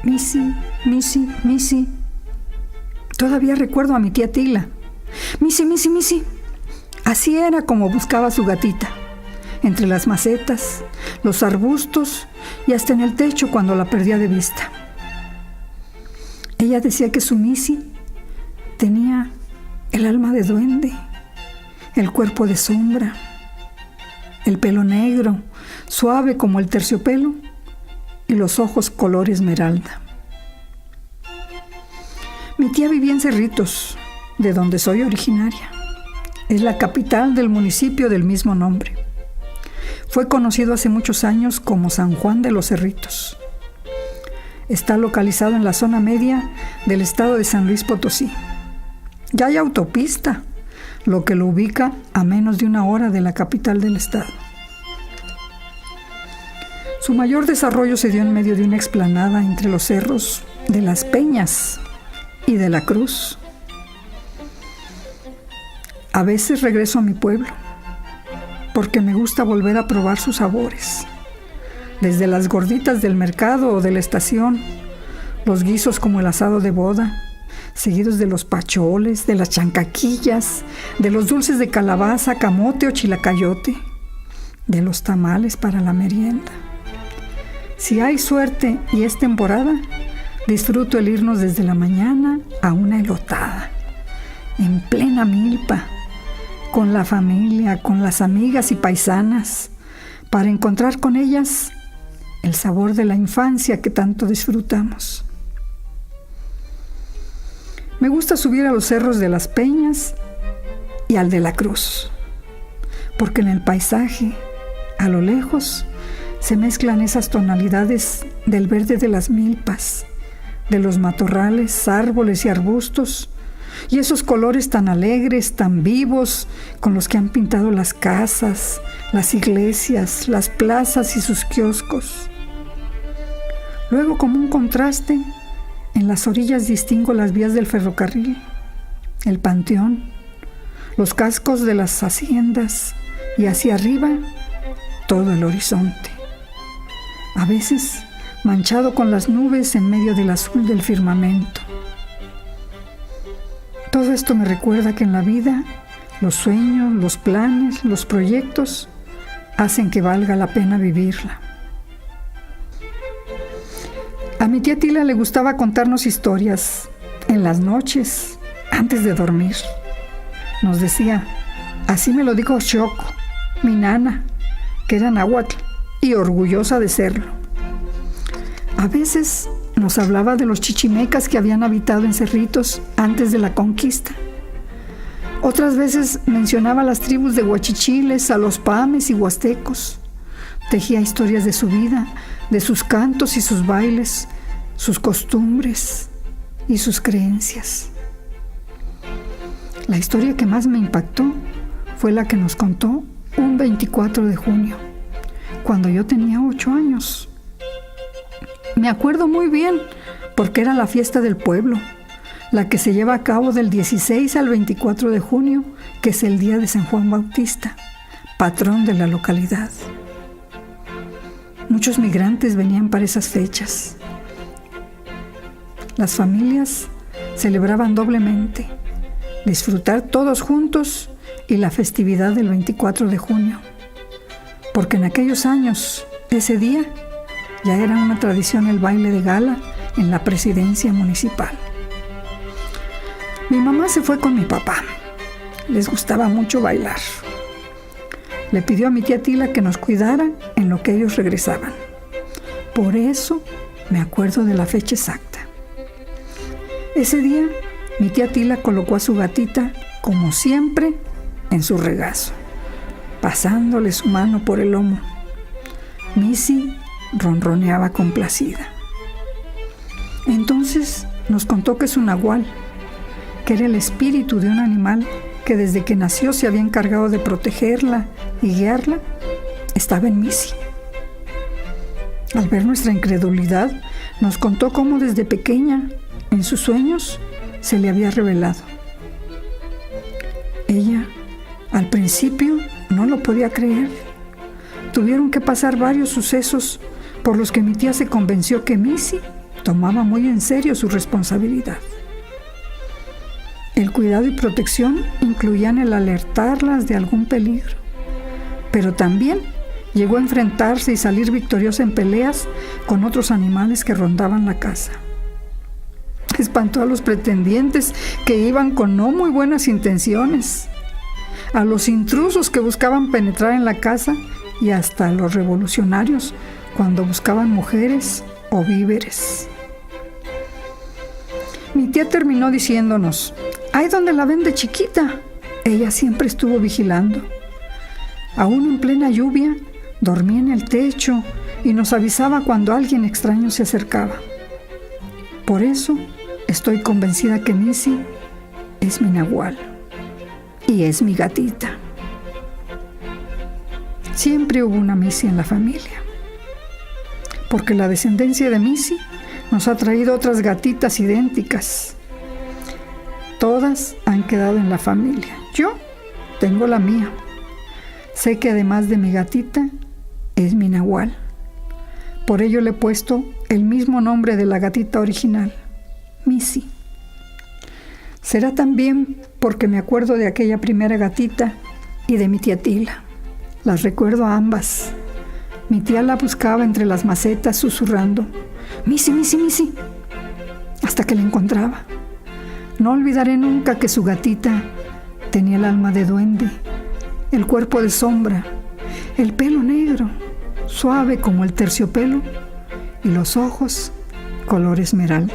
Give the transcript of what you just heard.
Missy, Missy, Missy. Todavía recuerdo a mi tía Tila. Missy, Missy, Missy. Así era como buscaba a su gatita, entre las macetas, los arbustos y hasta en el techo cuando la perdía de vista. Ella decía que su Missy tenía el alma de duende, el cuerpo de sombra, el pelo negro, suave como el terciopelo, y los ojos color esmeralda. Mi tía vivía en Cerritos, de donde soy originaria. Es la capital del municipio del mismo nombre. Fue conocido hace muchos años como San Juan de los Cerritos. Está localizado en la zona media del estado de San Luis Potosí. Ya hay autopista, lo que lo ubica a menos de 1 hora de la capital del estado. Su mayor desarrollo se dio en medio de una explanada entre los cerros de Las Peñas y de la Cruz. A veces regreso a mi pueblo, porque me gusta volver a probar sus sabores. Desde las gorditas del mercado o de la estación, los guisos como el asado de boda, seguidos de los pacholes, de las chancaquillas, de los dulces de calabaza, camote o chilacayote, de los tamales para la merienda. Si hay suerte y es temporada, disfruto el irnos desde la mañana a una elotada, en plena milpa, con la familia, con las amigas y paisanas, para encontrar con ellas el sabor de la infancia que tanto disfrutamos. Me gusta subir a los cerros de Las Peñas y al de la Cruz, porque en el paisaje, a lo lejos, se mezclan esas tonalidades del verde de las milpas, de los matorrales, árboles y arbustos, y esos colores tan alegres, tan vivos, con los que han pintado las casas, las iglesias, las plazas y sus kioscos. Luego, como un contraste, en las orillas distingo las vías del ferrocarril, el panteón, los cascos de las haciendas y hacia arriba todo el horizonte. A veces manchado con las nubes en medio del azul del firmamento. Todo esto me recuerda que en la vida los sueños, los planes, los proyectos hacen que valga la pena vivirla. A mi tía Tila le gustaba contarnos historias en las noches antes de dormir. Nos decía, así me lo dijo Xoco, mi nana, que era náhuatl y orgullosa de serlo. A veces nos hablaba de los chichimecas que habían habitado en Cerritos antes de la conquista. Otras veces mencionaba las tribus de huachichiles, a los pames y huastecos. Tejía historias de su vida, de sus cantos y sus bailes, sus costumbres y sus creencias. La historia que más me impactó fue la que nos contó un 24 de junio, cuando yo tenía 8 años. Me acuerdo muy bien, porque era la fiesta del pueblo, la que se lleva a cabo del 16 al 24 de junio, que es el día de San Juan Bautista, patrón de la localidad. Muchos migrantes venían para esas fechas. Las familias celebraban doblemente, disfrutar todos juntos y la festividad del 24 de junio, porque en aquellos años, ese día, ya era una tradición el baile de gala en la presidencia municipal. Mi mamá se fue con mi papá. Les gustaba mucho bailar. Le pidió a mi tía Tila que nos cuidara en lo que ellos regresaban. Por eso me acuerdo de la fecha exacta. Ese día, mi tía Tila colocó a su gatita, como siempre, en su regazo, pasándole su mano por el lomo. Missy ronroneaba complacida. Entonces nos contó que su nahual, que era el espíritu de un animal que desde que nació se había encargado de protegerla y guiarla, estaba en Missy. Al ver nuestra incredulidad, nos contó cómo desde pequeña, en sus sueños, se le había revelado. Ella, al principio, no lo podía creer. Tuvieron que pasar varios sucesos por los que mi tía se convenció que Missy tomaba muy en serio su responsabilidad. El cuidado y protección incluían el alertarlas de algún peligro, pero también llegó a enfrentarse y salir victoriosa en peleas con otros animales que rondaban la casa. Espantó a los pretendientes que iban con no muy buenas intenciones, a los intrusos que buscaban penetrar en la casa y hasta a los revolucionarios cuando buscaban mujeres o víveres. Mi tía terminó diciéndonos: ¡ay, donde la ven de chiquita! Ella siempre estuvo vigilando. Aún en plena lluvia, dormía en el techo y nos avisaba cuando alguien extraño se acercaba. Por eso estoy convencida que Missy es mi nahual y es mi gatita. Siempre hubo una Missy en la familia, porque la descendencia de Missy nos ha traído otras gatitas idénticas. Todas han quedado en la familia. Yo tengo la mía. Sé que además de mi gatita, es mi nahual. Por ello le he puesto el mismo nombre de la gatita original, Missy. Será también porque me acuerdo de aquella primera gatita y de mi tía Tila. Las recuerdo a ambas. Mi tía la buscaba entre las macetas susurrando: Missy, Missy, Missy, hasta que la encontraba. No olvidaré nunca que su gatita tenía el alma de duende, el cuerpo de sombra, el pelo negro, suave como el terciopelo, y los ojos color esmeralda.